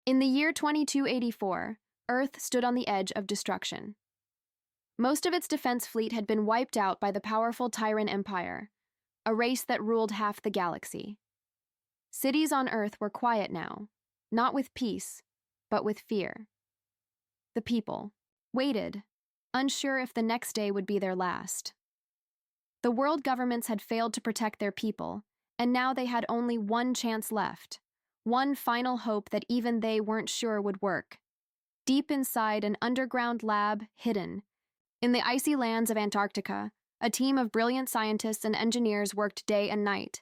In the year 2284, Earth stood on the edge of destruction. Most of its defense fleet had been wiped out by the powerful Tyrant Empire, a race that ruled half the galaxy. Cities on Earth were quiet now, not with peace, but with fear. The people waited, unsure if the next day would be their last. The world governments had failed to protect their people, and now they had only one chance left, one final hope that even they weren't sure would work. Deep inside an underground lab, hidden, in the icy lands of Antarctica, a team of brilliant scientists and engineers worked day and night.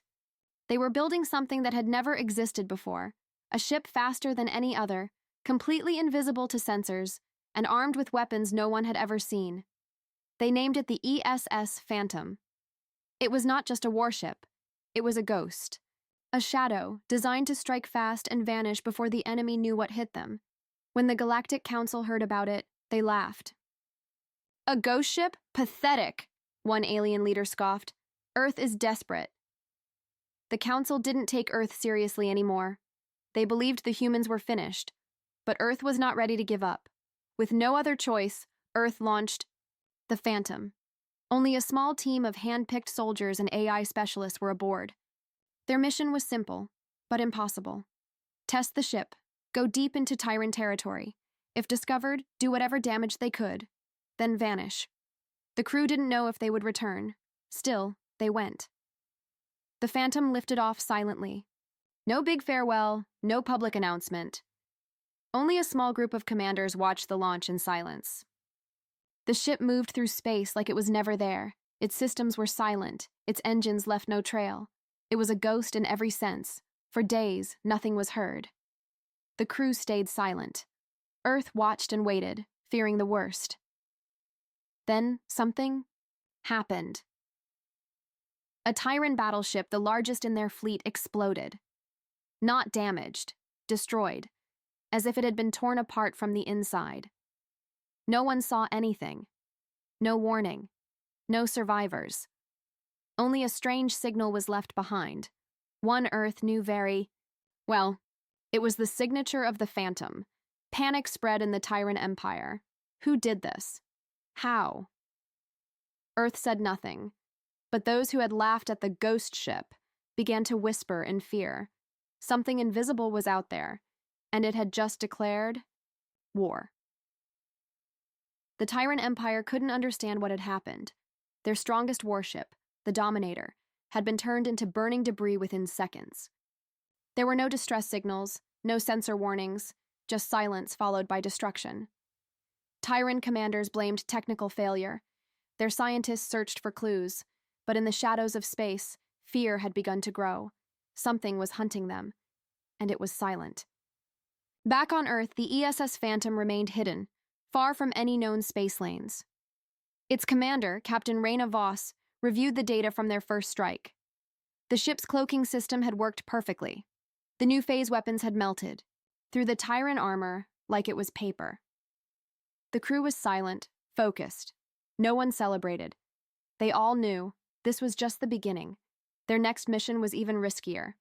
They were building something that had never existed before, a ship faster than any other, completely invisible to sensors, and armed with weapons no one had ever seen. They named it the ESS Phantom. It was not just a warship, it was a ghost. A shadow, designed to strike fast and vanish before the enemy knew what hit them. When the Galactic Council heard about it, they laughed. "A ghost ship? Pathetic," one alien leader scoffed. "Earth is desperate." The Council didn't take Earth seriously anymore. They believed the humans were finished, but Earth was not ready to give up. With no other choice, Earth launched the Phantom. Only a small team of hand-picked soldiers and AI specialists were aboard. Their mission was simple, but impossible. Test the ship, go deep into Tyrant territory. If discovered, do whatever damage they could, then vanish. The crew didn't know if they would return. Still, they went. The Phantom lifted off silently. No big farewell, no public announcement. Only a small group of commanders watched the launch in silence. The ship moved through space like it was never there. Its systems were silent, its engines left no trail. It was a ghost in every sense. For days, nothing was heard. The crew stayed silent. Earth watched and waited, fearing the worst. Then something happened. A Tyrant battleship, the largest in their fleet, exploded. Not damaged, destroyed, as if it had been torn apart from the inside. No one saw anything. No warning. No survivors. Only a strange signal was left behind. One Earth knew well, it was the signature of the Phantom. Panic spread in the Tyrant Empire. Who did this? How? Earth said nothing, but those who had laughed at the ghost ship began to whisper in fear. Something invisible was out there, and it had just declared war. The Tyrant Empire couldn't understand what had happened. Their strongest warship, the Dominator, had been turned into burning debris within seconds. There were no distress signals, no sensor warnings, just silence followed by destruction. Tyrant commanders blamed technical failure. Their scientists searched for clues, but in the shadows of space, fear had begun to grow. Something was hunting them, and it was silent. Back on Earth, the ESS Phantom remained hidden, far from any known space lanes. Its commander, Captain Raina Voss, reviewed the data from their first strike. The ship's cloaking system had worked perfectly. The new phase weapons had melted through the Tyrant armor like it was paper. The crew was silent, focused. No one celebrated. They all knew this was just the beginning. Their next mission was even riskier.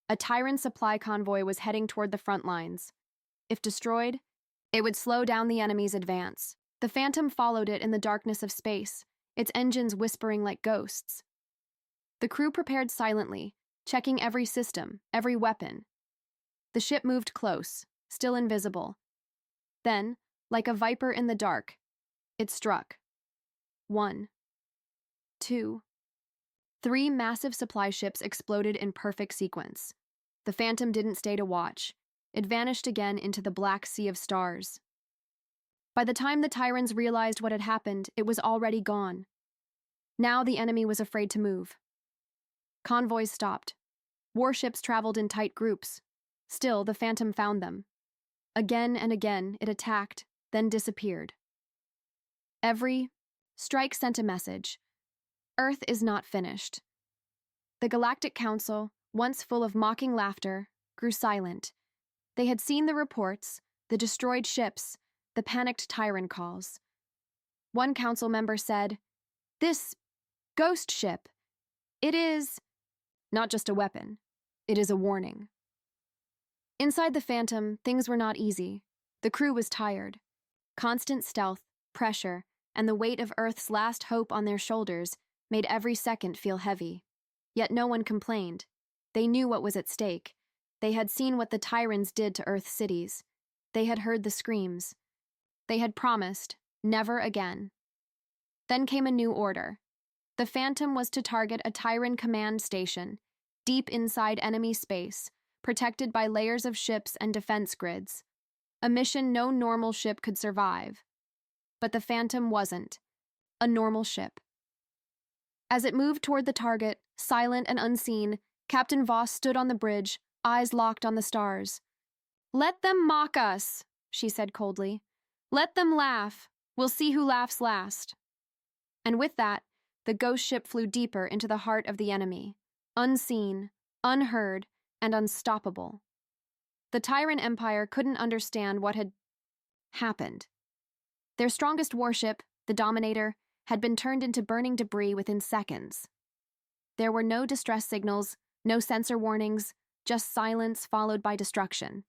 A Tyrant supply convoy was heading toward the front lines. If destroyed, it would slow down the enemy's advance. The Phantom followed it in the darkness of space, its engines whispering like ghosts. The crew prepared silently, checking every system, every weapon. The ship moved close, still invisible. Then, like a viper in the dark, it struck. 1, 2, 3 massive supply ships exploded in perfect sequence. The Phantom didn't stay to watch. It vanished again into the black sea of stars. By the time the Tyrants realized what had happened, it was already gone. Now the enemy was afraid to move. Convoys stopped. Warships traveled in tight groups. Still, the Phantom found them. Again and again, it attacked, then disappeared. Every strike sent a message. Earth is not finished. The Galactic Council, once full of mocking laughter, grew silent. They had seen the reports, the destroyed ships, the panicked Tyrant calls. One council member said, "This ghost ship, it is not just a weapon, it is a warning." Inside the Phantom, things were not easy. The crew was tired. Constant stealth, pressure, and the weight of Earth's last hope on their shoulders made every second feel heavy. Yet no one complained. They knew what was at stake. They had seen what the Tyrants did to Earth's cities. They had heard the screams. They had promised, never again. Then came a new order. The Phantom was to target a Tyrant command station, deep inside enemy space, protected by layers of ships and defense grids. A mission no normal ship could survive. But the Phantom wasn't a normal ship. As it moved toward the target, silent and unseen, Captain Voss stood on the bridge, eyes locked on the stars. "Let them mock us," she said coldly. "Let them laugh. We'll see who laughs last." And with that, the ghost ship flew deeper into the heart of the enemy, unseen, unheard, and unstoppable. The Tyrant Empire couldn't understand what had happened. Their strongest warship, the Dominator, had been turned into burning debris within seconds. There were no distress signals, no sensor warnings, just silence followed by destruction.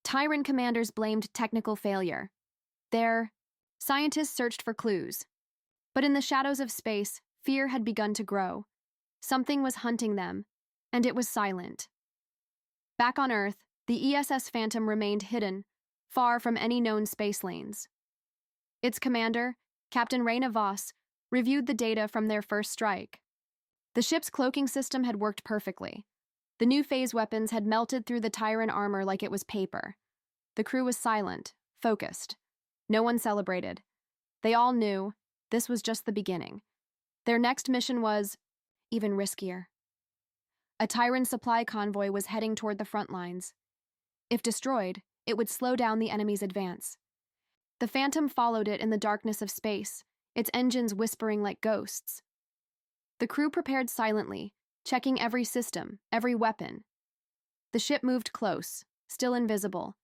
Tyrant commanders blamed technical failure. Their scientists searched for clues. But in the shadows of space, fear had begun to grow. Something was hunting them, and it was silent. Back on Earth, the ESS Phantom remained hidden, far from any known space lanes. Its commander, Captain Raina Voss, reviewed the data from their first strike. The ship's cloaking system had worked perfectly. The new phase weapons had melted through the Tyrant armor like it was paper. The crew was silent, focused. No one celebrated. They all knew this was just the beginning. Their next mission was even riskier. A Tyrant supply convoy was heading toward the front lines. If destroyed, it would slow down the enemy's advance. The Phantom followed it in the darkness of space, its engines whispering like ghosts. The crew prepared silently, checking every system, every weapon. The ship moved close, still invisible.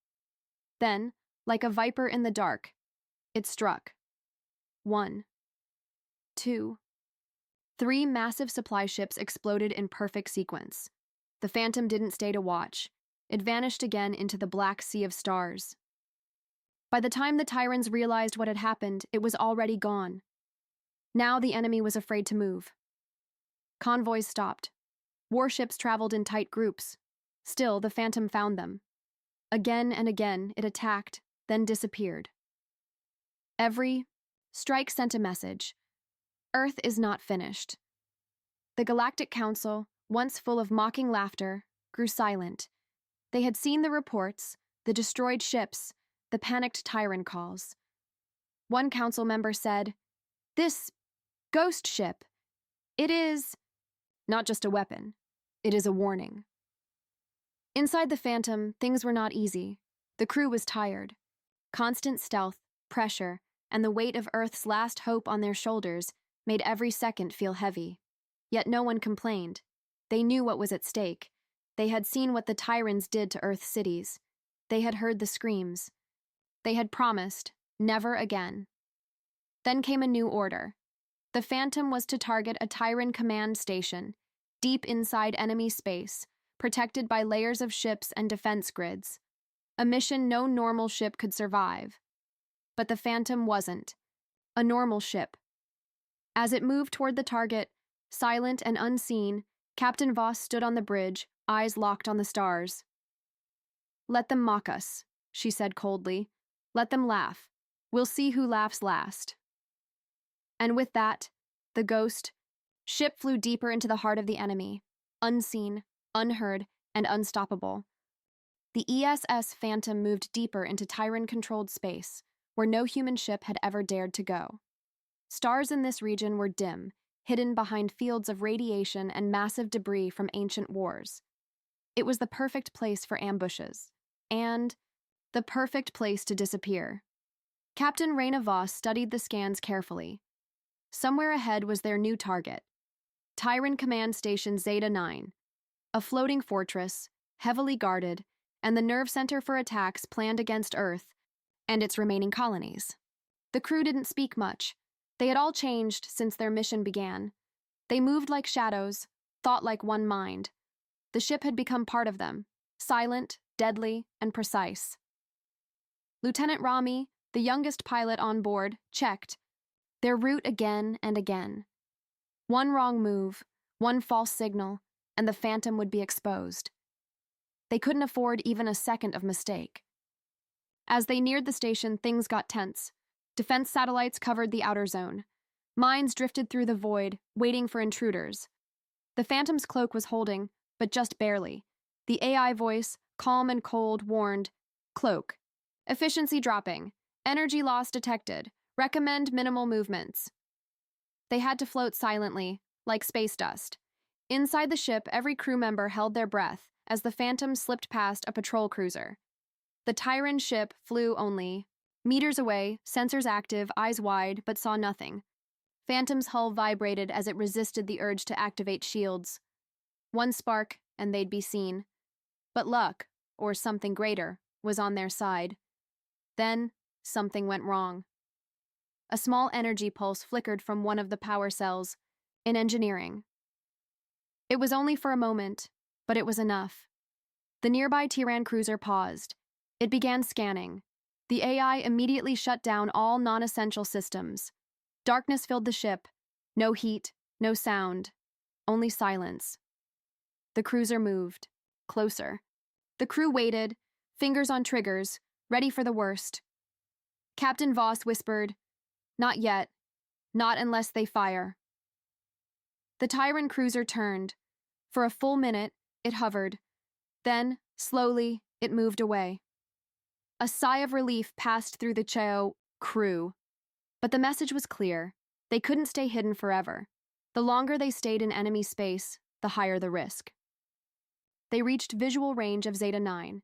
Then, like a viper in the dark, it struck. 1, 2, 3 massive supply ships exploded in perfect sequence. The Phantom didn't stay to watch. It vanished again into the black sea of stars. By the time the Tyrants realized what had happened, it was already gone. Now the enemy was afraid to move. Convoys stopped. Warships traveled in tight groups. Still, the Phantom found them. Again and again, it attacked, then disappeared. Every strike sent a message. Earth is not finished. The Galactic Council, once full of mocking laughter, grew silent. They had seen the reports, the destroyed ships, the panicked Tyrant calls. One council member said, "This ghost ship, it is not just a weapon, it is a warning." Inside the Phantom, things were not easy. The crew was tired. Constant stealth, pressure, and the weight of Earth's last hope on their shoulders made every second feel heavy. Yet no one complained. They knew what was at stake. They had seen what the Tyrants did to Earth's cities. They had heard the screams. They had promised, never again. Then came a new order. The Phantom was to target a Tyrant command station, deep inside enemy space, protected by layers of ships and defense grids. A mission no normal ship could survive. But the Phantom wasn't a normal ship. As it moved toward the target, silent and unseen, Captain Voss stood on the bridge, eyes locked on the stars. "Let them mock us," she said coldly. "Let them laugh. We'll see who laughs last." And with that, the ghost ship flew deeper into the heart of the enemy, unseen, unheard, and unstoppable. The ESS Phantom moved deeper into Tyrant-controlled space, where no human ship had ever dared to go. Stars in this region were dim, hidden behind fields of radiation and massive debris from ancient wars. It was the perfect place for ambushes, and the perfect place to disappear. Captain Raina Voss studied the scans carefully. Somewhere ahead was their new target, Tyrant Command Station Zeta 9, a floating fortress, heavily guarded, and the nerve center for attacks planned against Earth and its remaining colonies. The crew didn't speak much. They had all changed since their mission began. They moved like shadows, thought like one mind. The ship had become part of them, silent, deadly, and precise. Lieutenant Rami, the youngest pilot on board, checked their route again and again. One wrong move, one false signal, and the Phantom would be exposed. They couldn't afford even a second of mistake. As they neared the station, things got tense. Defense satellites covered the outer zone. Mines drifted through the void, waiting for intruders. The Phantom's cloak was holding, but just barely. The AI voice, calm and cold, warned, "Cloak. Efficiency dropping. Energy loss detected. Recommend minimal movements." They had to float silently, like space dust. Inside the ship, every crew member held their breath as the Phantom slipped past a patrol cruiser. The Tyran ship flew only meters away, sensors active, eyes wide, but saw nothing. Phantom's hull vibrated as it resisted the urge to activate shields. One spark, and they'd be seen. But luck, or something greater, was on their side. Then, something went wrong. A small energy pulse flickered from one of the power cells in engineering. It was only for a moment, but it was enough. The nearby Tyran cruiser paused. It began scanning. The AI immediately shut down all non-essential systems. Darkness filled the ship. No heat, no sound, only silence. The cruiser moved. Closer. The crew waited, fingers on triggers, ready for the worst. Captain Voss whispered, "Not yet. Not unless they fire." The Tyran cruiser turned. For a full minute, it hovered. Then, slowly, it moved away. A sigh of relief passed through the Cheo crew. But the message was clear. They couldn't stay hidden forever. The longer they stayed in enemy space, the higher the risk. They reached visual range of Zeta 9.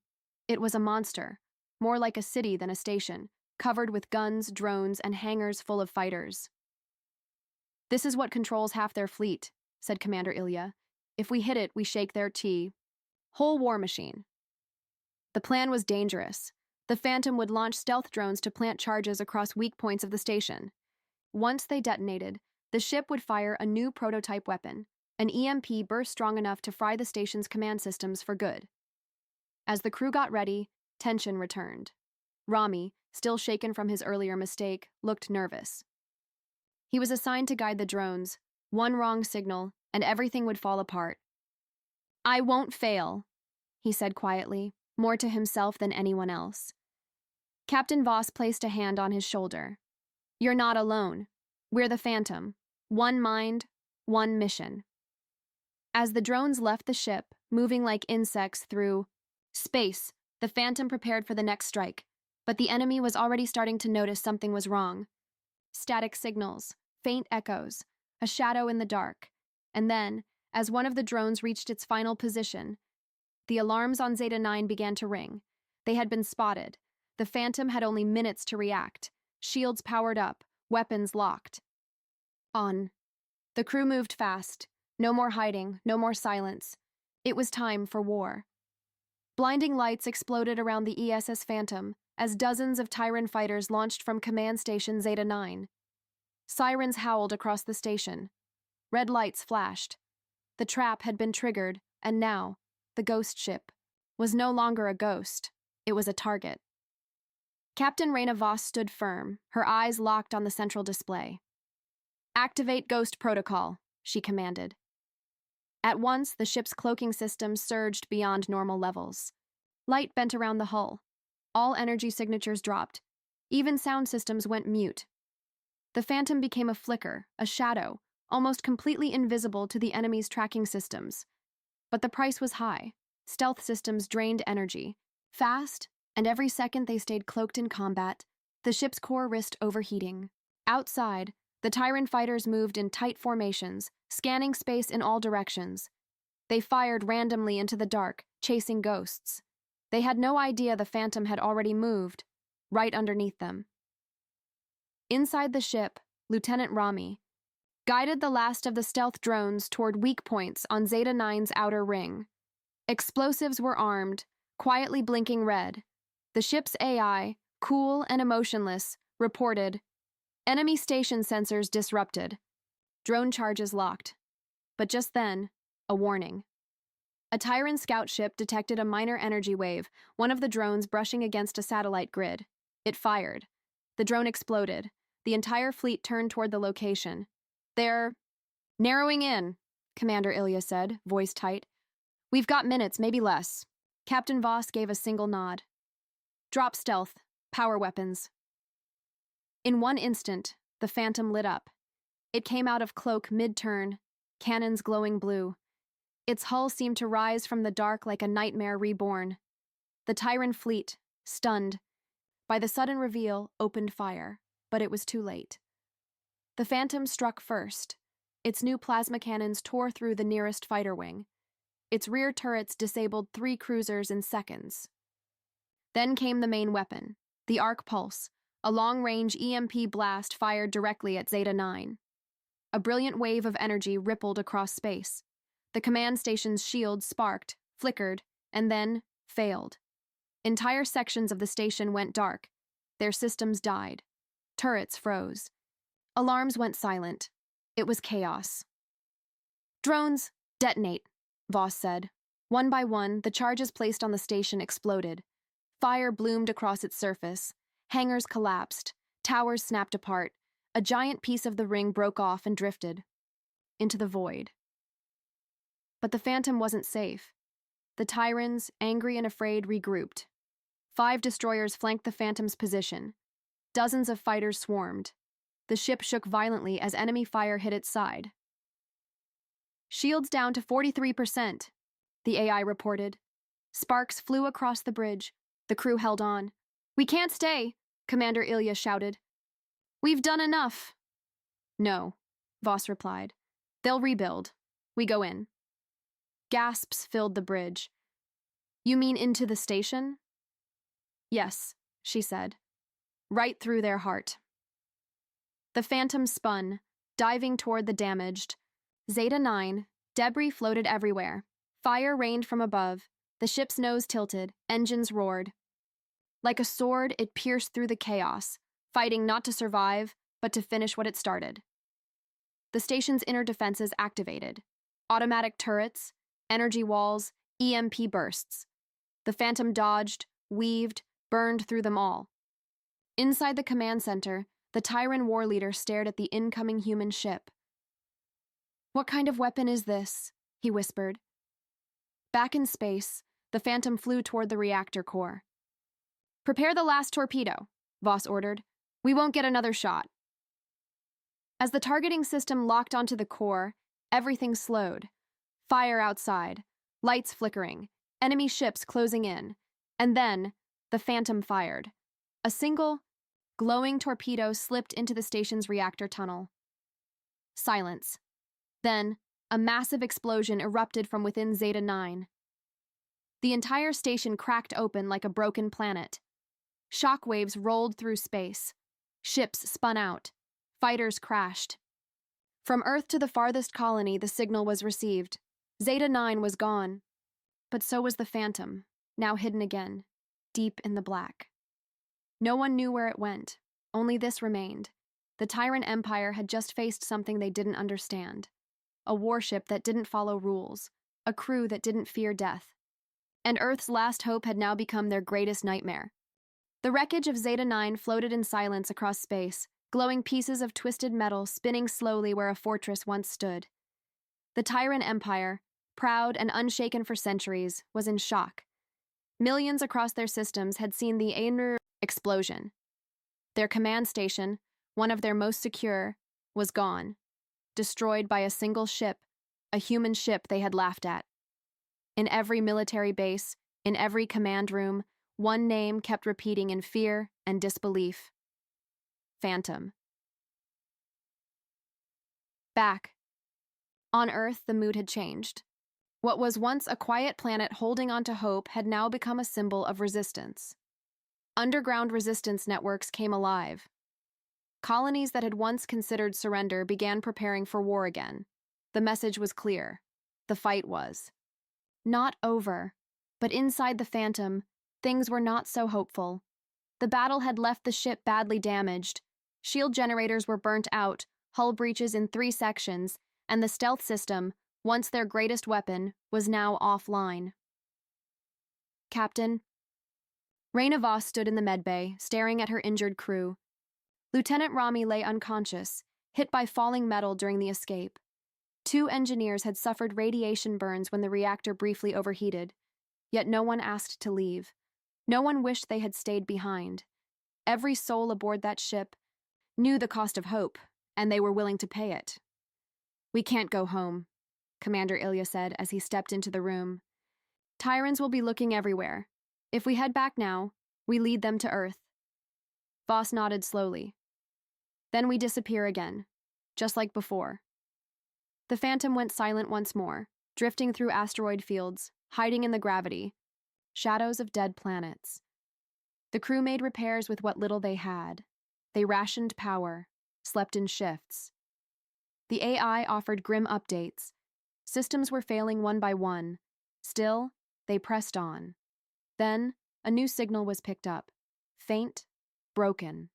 It was a monster, more like a city than a station, covered with guns, drones, and hangars full of fighters. "This is what controls half their fleet," said Commander Ilya. "If we hit it, we shake their whole war machine." The plan was dangerous. The Phantom would launch stealth drones to plant charges across weak points of the station. Once they detonated, the ship would fire a new prototype weapon, an EMP burst strong enough to fry the station's command systems for good. As the crew got ready, tension returned. Rami, still shaken from his earlier mistake, looked nervous. He was assigned to guide the drones. One wrong signal, and everything would fall apart. "I won't fail," he said quietly, more to himself than anyone else. Captain Voss placed a hand on his shoulder. "You're not alone. We're the Phantom. One mind, one mission." As the drones left the ship, moving like insects through space, the Phantom prepared for the next strike, but the enemy was already starting to notice something was wrong. Static signals, faint echoes, a shadow in the dark, and then, as one of the drones reached its final position, the alarms on Zeta 9 began to ring. They had been spotted. The Phantom had only minutes to react. Shields powered up, weapons locked. On. The crew moved fast. No more hiding, no more silence. It was time for war. Blinding lights exploded around the ESS Phantom as dozens of Tyran fighters launched from Command Station Zeta 9. Sirens howled across the station. Red lights flashed. The trap had been triggered, and now, the ghost ship was no longer a ghost. It was a target. Captain Raina Voss stood firm, her eyes locked on the central display. "Activate Ghost Protocol," she commanded. At once, the ship's cloaking system surged beyond normal levels. Light bent around the hull. All energy signatures dropped. Even sound systems went mute. The Phantom became a flicker, a shadow, almost completely invisible to the enemy's tracking systems. But the price was high. Stealth systems drained energy. Fast, and every second they stayed cloaked in combat, the ship's core risked overheating. Outside, the Tyran fighters moved in tight formations, scanning space in all directions. They fired randomly into the dark, chasing ghosts. They had no idea the Phantom had already moved, right underneath them. Inside the ship, Lieutenant Rami guided the last of the stealth drones toward weak points on Zeta 9's outer ring. Explosives were armed, quietly blinking red. The ship's AI, cool and emotionless, reported, "Enemy station sensors disrupted. Drone charges locked." But just then, a warning. A Tyran scout ship detected a minor energy wave, one of the drones brushing against a satellite grid. It fired. The drone exploded. The entire fleet turned toward the location. "They're narrowing in," Commander Ilya said, voice tight. "We've got minutes, maybe less." Captain Voss gave a single nod. "Drop stealth. Power weapons." In one instant, the Phantom lit up. It came out of cloak mid-turn, cannons glowing blue. Its hull seemed to rise from the dark like a nightmare reborn. The Tyran fleet, stunned by the sudden reveal, opened fire, but it was too late. The Phantom struck first. Its new plasma cannons tore through the nearest fighter wing. Its rear turrets disabled 3 cruisers in seconds. Then came the main weapon, the Arc Pulse, a long-range EMP blast fired directly at Zeta 9. A brilliant wave of energy rippled across space. The command station's shields sparked, flickered, and then failed. Entire sections of the station went dark. Their systems died. Turrets froze. Alarms went silent. It was chaos. "Drones, detonate," Voss said. One by one, the charges placed on the station exploded. Fire bloomed across its surface. Hangars collapsed. Towers snapped apart. A giant piece of the ring broke off and drifted into the void. But the Phantom wasn't safe. The Tyrans, angry and afraid, regrouped. 5 destroyers flanked the Phantom's position. Dozens of fighters swarmed. The ship shook violently as enemy fire hit its side. "Shields down to 43%, the AI reported. Sparks flew across the bridge. The crew held on. "We can't stay," Commander Ilya shouted. "We've done enough." "No," Voss replied. "They'll rebuild. We go in." Gasps filled the bridge. "You mean into the station?" "Yes," she said. "Right through their heart." The Phantom spun, diving toward the damaged. Zeta 9, debris floated everywhere. Fire rained from above. The ship's nose tilted, engines roared. Like a sword, it pierced through the chaos, fighting not to survive, but to finish what it started. The station's inner defenses activated. Automatic turrets, energy walls, EMP bursts. The Phantom dodged, weaved, burned through them all. Inside the command center, the Tyran war leader stared at the incoming human ship. "What kind of weapon is this?" he whispered. Back in space, the Phantom flew toward the reactor core. "Prepare the last torpedo," Voss ordered. "We won't get another shot." As the targeting system locked onto the core, everything slowed. Fire outside, lights flickering, enemy ships closing in, and then the Phantom fired. A single, glowing torpedo slipped into the station's reactor tunnel. Silence. Then, a massive explosion erupted from within Zeta 9. The entire station cracked open like a broken planet. Shockwaves rolled through space. Ships spun out. Fighters crashed. From Earth to the farthest colony, the signal was received. Zeta 9 was gone. But so was the Phantom, now hidden again, deep in the black. No one knew where it went. Only this remained. The Tyran Empire had just faced something they didn't understand. A warship that didn't follow rules. A crew that didn't fear death. And Earth's last hope had now become their greatest nightmare. The wreckage of Zeta 9 floated in silence across space, glowing pieces of twisted metal spinning slowly where a fortress once stood. The Tyran Empire, proud and unshaken for centuries, was in shock. Millions across their systems had seen the Aenir explosion. Their command station, one of their most secure, was gone, destroyed by a single ship, a human ship they had laughed at. In every military base, in every command room, one name kept repeating in fear and disbelief. Phantom. Back. On Earth, the mood had changed. What was once a quiet planet holding on to hope had now become a symbol of resistance. Underground resistance networks came alive. Colonies that had once considered surrender began preparing for war again. The message was clear. The fight was not over, but inside the Phantom, things were not so hopeful. The battle had left the ship badly damaged. Shield generators were burnt out, hull breaches in 3 sections, and the stealth system, once their greatest weapon, was now offline. Captain. Raina Voss stood in the medbay, staring at her injured crew. Lieutenant Rami lay unconscious, hit by falling metal during the escape. 2 engineers had suffered radiation burns when the reactor briefly overheated, yet no one asked to leave. No one wished they had stayed behind. Every soul aboard that ship knew the cost of hope, and they were willing to pay it. "We can't go home," Commander Ilya said as he stepped into the room. "Tyrants will be looking everywhere. If we head back now, we lead them to Earth." Voss nodded slowly. "Then we disappear again, just like before." The Phantom went silent once more, drifting through asteroid fields, hiding in the gravity. Shadows of dead planets. The crew made repairs with what little they had. They rationed power, slept in shifts. The AI offered grim updates. Systems were failing one by one. Still, they pressed on. Then, a new signal was picked up. Faint, broken.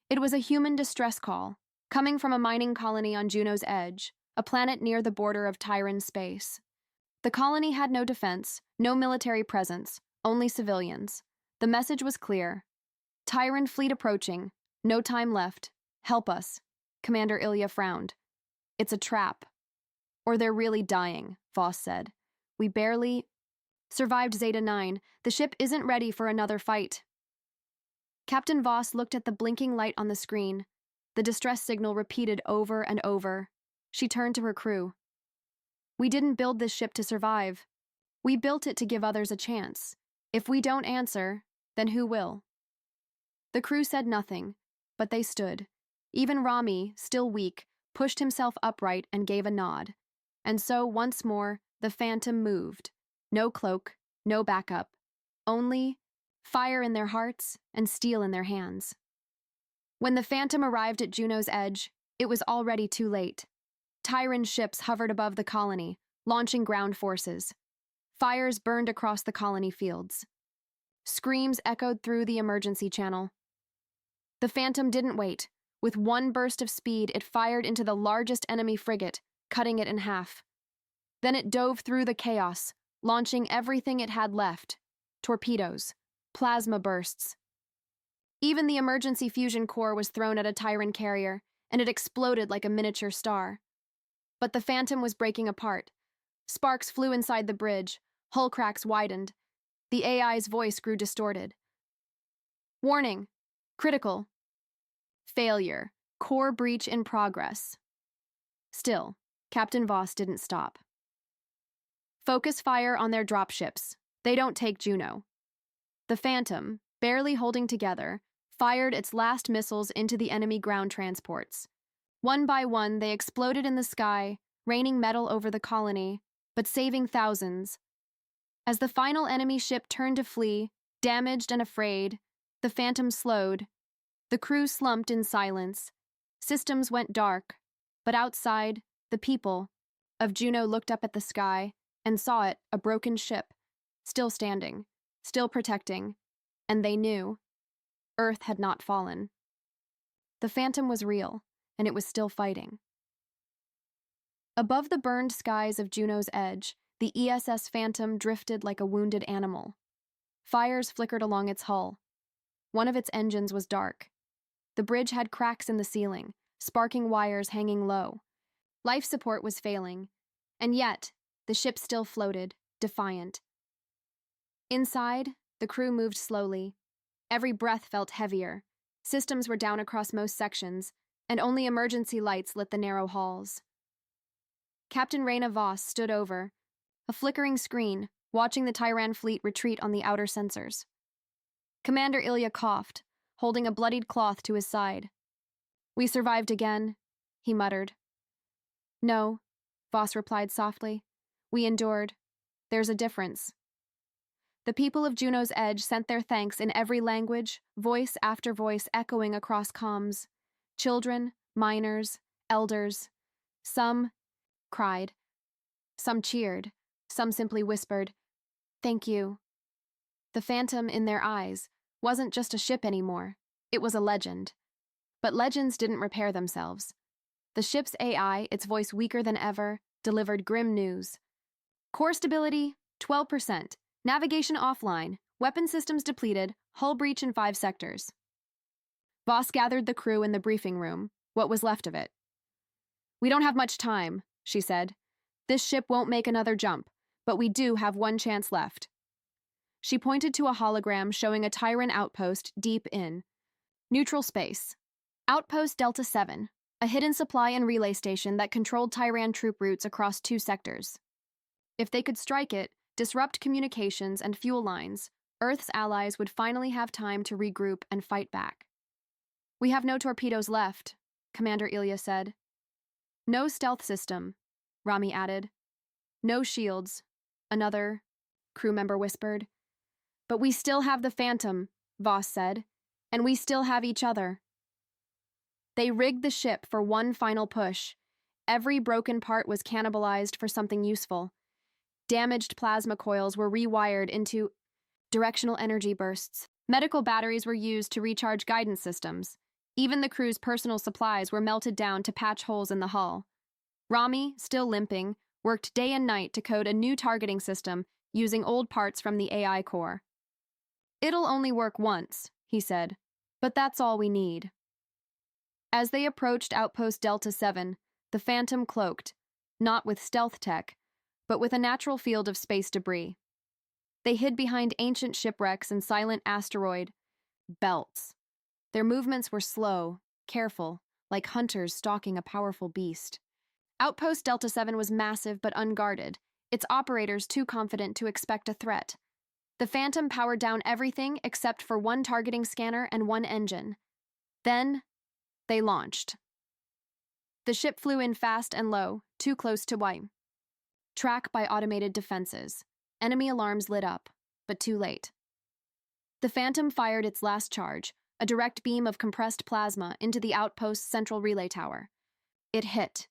It was a human distress call, coming from a mining colony on Juno's edge, a planet near the border of Tyran space. The colony had no defense, no military presence, only civilians. The message was clear. "Tyran fleet approaching. No time left. Help us." Commander Ilya frowned. "It's a trap." "Or they're really dying," Voss said. "We barely survived Zeta 9. The ship isn't ready for another fight." Captain Voss looked at the blinking light on the screen. The distress signal repeated over and over. She turned to her crew. "We didn't build this ship to survive. We built it to give others a chance. If we don't answer, then who will?" The crew said nothing, but they stood. Even Rami, still weak, pushed himself upright and gave a nod. And so, once more, the Phantom moved. No cloak, no backup. Only fire in their hearts and steel in their hands. When the Phantom arrived at Juno's edge, it was already too late. Tyran ships hovered above the colony, launching ground forces. Fires burned across the colony fields. Screams echoed through the emergency channel. The Phantom didn't wait. With one burst of speed, it fired into the largest enemy frigate, cutting it in half. Then it dove through the chaos, launching everything it had left: torpedoes, plasma bursts. Even the emergency fusion core was thrown at a Tyran carrier, and it exploded like a miniature star. But the Phantom was breaking apart. Sparks flew inside the bridge, hull cracks widened. The AI's voice grew distorted. "Warning! Critical! Failure! Core breach in progress." Still, Captain Voss didn't stop. "Focus fire on their dropships. They don't take Juno." The Phantom, barely holding together, fired its last missiles into the enemy ground transports. One by one, they exploded in the sky, raining metal over the colony, but saving thousands. As the final enemy ship turned to flee, damaged and afraid, the Phantom slowed. The crew slumped in silence. Systems went dark, but outside, the people of Juno looked up at the sky and saw it, a broken ship, still standing, still protecting, and they knew Earth had not fallen. The Phantom was real, and it was still fighting. Above the burned skies of Juno's edge, the ESS Phantom drifted like a wounded animal. Fires flickered along its hull. One of its engines was dark. The bridge had cracks in the ceiling, sparking wires hanging low. Life support was failing, and yet the ship still floated, defiant. Inside, the crew moved slowly. Every breath felt heavier. Systems were down across most sections, and only emergency lights lit the narrow halls. Captain Raina Voss stood over, a flickering screen, watching the Tyran fleet retreat on the outer sensors. Commander Ilya coughed, holding a bloodied cloth to his side. "We survived again," he muttered. "No," Voss replied softly. "We endured. There's a difference." The people of Juno's Edge sent their thanks in every language, voice after voice echoing across comms. Children, miners, elders. Some cried. Some cheered. Some simply whispered, "Thank you." The Phantom in their eyes wasn't just a ship anymore. It was a legend. But legends didn't repair themselves. The ship's AI, its voice weaker than ever, delivered grim news. Core stability, 12%. Navigation offline. Weapon systems depleted. Hull breach in 5 sectors. Voss gathered the crew in the briefing room, what was left of it. "We don't have much time," she said. "This ship won't make another jump, but we do have one chance left." She pointed to a hologram showing a Tyran outpost deep in neutral space. Outpost Delta 7, a hidden supply and relay station that controlled Tyran troop routes across 2 sectors. If they could strike it, disrupt communications and fuel lines, Earth's allies would finally have time to regroup and fight back. "We have no torpedoes left," Commander Ilya said. "No stealth system," Rami added. "No shields," another crew member whispered. "But we still have the Phantom," Voss said, "and we still have each other." They rigged the ship for one final push. Every broken part was cannibalized for something useful. Damaged plasma coils were rewired into directional energy bursts. Medical batteries were used to recharge guidance systems. Even the crew's personal supplies were melted down to patch holes in the hull. Rami, still limping, worked day and night to code a new targeting system using old parts from the AI core. "It'll only work once," he said, "but that's all we need." As they approached Outpost Delta 7, the Phantom cloaked, not with stealth tech, but with a natural field of space debris. They hid behind ancient shipwrecks and silent asteroid belts. Their movements were slow, careful, like hunters stalking a powerful beast. Outpost Delta 7 was massive but unguarded, its operators too confident to expect a threat. The Phantom powered down everything except for one targeting scanner and one engine. Then, they launched. The ship flew in fast and low, too close to wipe. Track by automated defenses. Enemy alarms lit up, but too late. The Phantom fired its last charge, a direct beam of compressed plasma, into the outpost's central relay tower. It hit.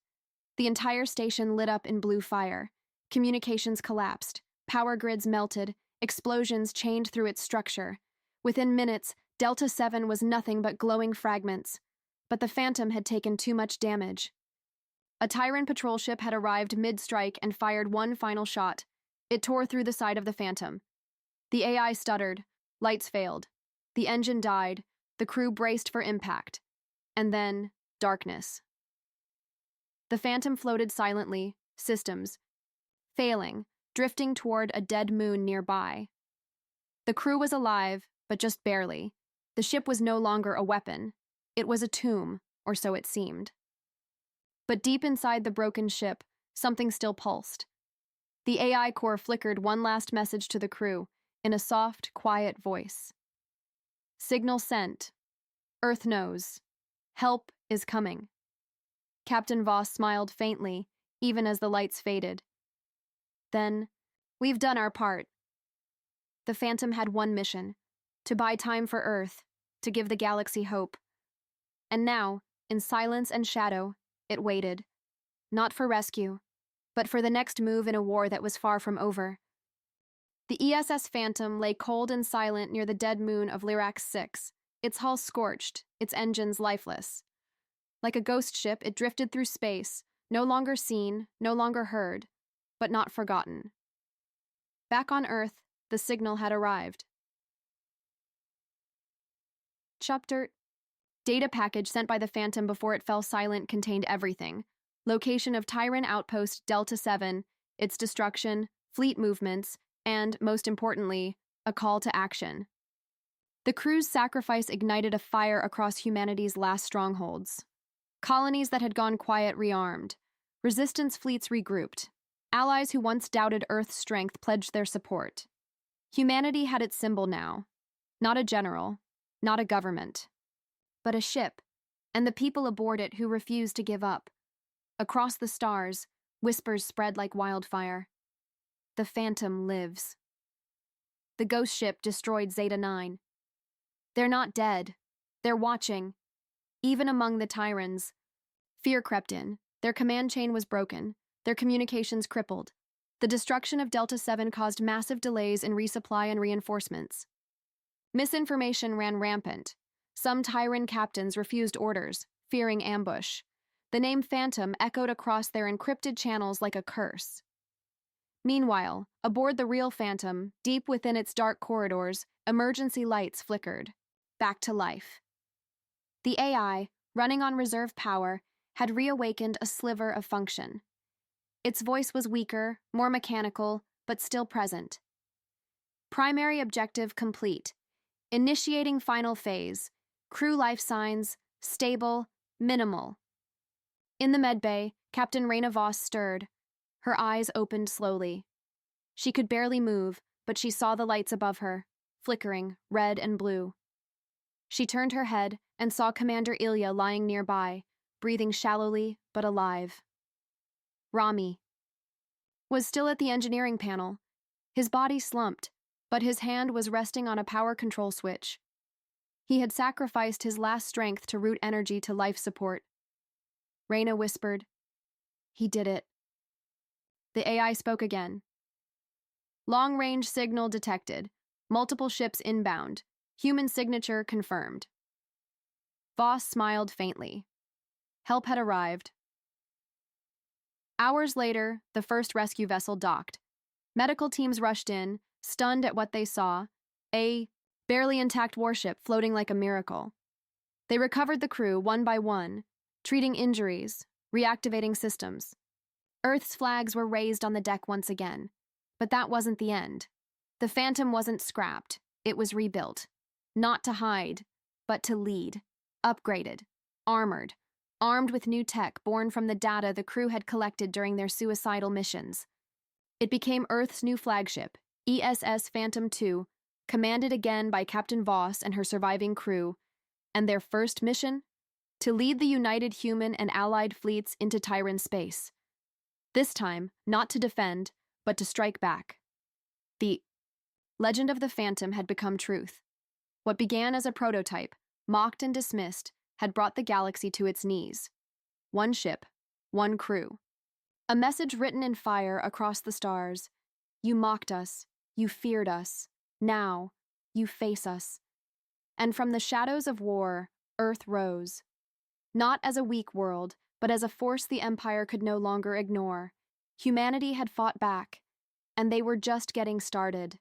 The entire station lit up in blue fire. Communications collapsed. Power grids melted. Explosions chained through its structure. Within minutes, Delta 7 was nothing but glowing fragments. But the Phantom had taken too much damage. A Tyran patrol ship had arrived mid-strike and fired one final shot. It tore through the side of the Phantom. The AI stuttered. Lights failed. The engine died. The crew braced for impact. And then, darkness. The Phantom floated silently, systems failing, drifting toward a dead moon nearby. The crew was alive, but just barely. The ship was no longer a weapon. It was a tomb, or so it seemed. But deep inside the broken ship, something still pulsed. The AI core flickered one last message to the crew, in a soft, quiet voice. "Signal sent. Earth knows. Help is coming." Captain Voss smiled faintly, even as the lights faded. Then, "We've done our part." The Phantom had one mission: to buy time for Earth, to give the galaxy hope. And now, in silence and shadow, it waited. Not for rescue, but for the next move in a war that was far from over. The ESS Phantom lay cold and silent near the dead moon of Lyrax 6, its hull scorched, its engines lifeless. Like a ghost ship, it drifted through space, no longer seen, no longer heard, but not forgotten. Back on Earth, the signal had arrived. Chapter Data package sent by the Phantom before it fell silent contained everything. Location of Tyran Outpost Delta 7, its destruction, fleet movements, and, most importantly, a call to action. The crew's sacrifice ignited a fire across humanity's last strongholds. Colonies that had gone quiet rearmed. Resistance fleets regrouped. Allies who once doubted Earth's strength pledged their support. Humanity had its symbol now. Not a general, not a government, but a ship, and the people aboard it who refused to give up. Across the stars, whispers spread like wildfire. The Phantom lives. The ghost ship destroyed Zeta 9. They're not dead. They're watching. Even among the Tyrans. Fear crept in. Their command chain was broken. Their communications crippled. The destruction of Delta 7 caused massive delays in resupply and reinforcements. Misinformation ran rampant. Some Tyran captains refused orders, fearing ambush. The name Phantom echoed across their encrypted channels like a curse. Meanwhile, aboard the real Phantom, deep within its dark corridors, emergency lights flickered. Back to life. The AI, running on reserve power, had reawakened a sliver of function. Its voice was weaker, more mechanical, but still present. Primary objective complete. Initiating final phase. Crew life signs, stable, minimal. In the medbay, Captain Raina Voss stirred. Her eyes opened slowly. She could barely move, but she saw the lights above her, flickering, red and blue. She turned her head and saw Commander Ilya lying nearby, breathing shallowly but alive. Rami was still at the engineering panel. His body slumped, but his hand was resting on a power control switch. He had sacrificed his last strength to route energy to life support. Raina whispered, "He did it." The AI spoke again. Long-range signal detected. Multiple ships inbound. Human signature confirmed. Voss smiled faintly. Help had arrived. Hours later, the first rescue vessel docked. Medical teams rushed in, stunned at what they saw, a barely intact warship floating like a miracle. They recovered the crew one by one, treating injuries, reactivating systems. Earth's flags were raised on the deck once again. But that wasn't the end. The Phantom wasn't scrapped. It was rebuilt. Not to hide, but to lead. Upgraded. Armored. Armed with new tech born from the data the crew had collected during their suicidal missions. It became Earth's new flagship, ESS Phantom II, commanded again by Captain Voss and her surviving crew, and their first mission? To lead the united human and allied fleets into Tyran space. This time, not to defend, but to strike back. The legend of the Phantom had become truth. What began as a prototype, mocked and dismissed, had brought the galaxy to its knees. One ship, one crew. A message written in fire across the stars. You mocked us, you feared us, now, you face us. And from the shadows of war, Earth rose. Not as a weak world, but as a force the Empire could no longer ignore. Humanity had fought back, and they were just getting started.